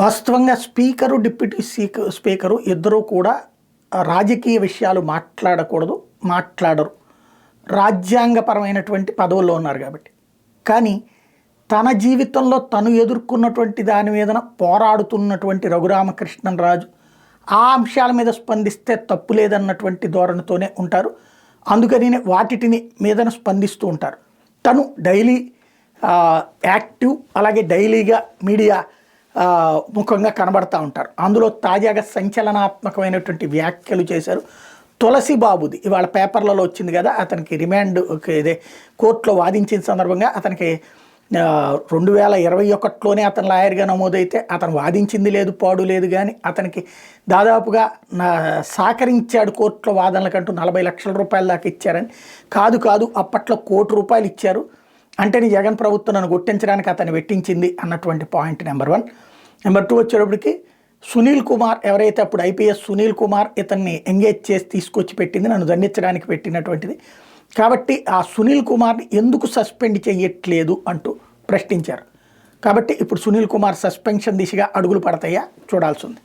వాస్తవంగా speaker, deputy speaker ఇద్దరూ కూడా రాజకీయ విషయాలు మాట్లాడకూడదు, మాట్లాడరు. రాజ్యాంగపరమైనటువంటి పదవుల్లో ఉన్నారు కాబట్టి. కానీ తన జీవితంలో తను ఎదుర్కొన్నటువంటి దాని మీదన పోరాడుతున్నటువంటి రఘురామకృష్ణరాజు ఆ అంశాల మీద స్పందిస్తే తప్పు లేదన్నటువంటి ధోరణితోనే ఉంటారు. అందుకని వాటిని మీదన స్పందిస్తూ ఉంటారు. తను డైలీ యాక్టివ్, అలాగే డైలీగా మీడియా ముఖంగా కనబడతా ఉంటారు. అందులో తాజాగా సంచలనాత్మకమైనటువంటి వ్యాఖ్యలు చేశారు. తులసి బాబుది ఇవాళ పేపర్లలో వచ్చింది కదా, అతనికి రిమాండ్ ఇదే కోర్టులో వాదించిన సందర్భంగా అతనికి 2021లోనే అతను లాయర్గా నమోదైతే అతను వాదించింది లేదు, పాడు లేదు. కానీ అతనికి దాదాపుగా సహకరించాడు కోర్టులో వాదనలకంటూ 40 లక్షల రూపాయల దాకా ఇచ్చారని. కాదు అప్పట్లో ₹1 కోటి ఇచ్చారు అంటేనే జగన్ ప్రభుత్వం నన్ను గుర్తించడానికి అతను పెట్టించింది అన్నటువంటి పాయింట్ నెంబర్ 1. నెంబర్ 2 వచ్చేటప్పటికి సునీల్ కుమార్, ఎవరైతే అప్పుడు ఐపీఎస్ సునీల్ కుమార్ ఇతన్ని ఎంగేజ్ చేసి తీసుకొచ్చి పెట్టింది, నన్ను దండించడానికి పెట్టినటువంటిది. కాబట్టి ఆ సునీల్ కుమార్ని ఎందుకు సస్పెండ్ చేయట్లేదు అంటూ ప్రశ్నించారు. కాబట్టి ఇప్పుడు సునీల్ కుమార్ సస్పెన్షన్ దిశగా అడుగులు పడతాయా చూడాల్సి ఉంది.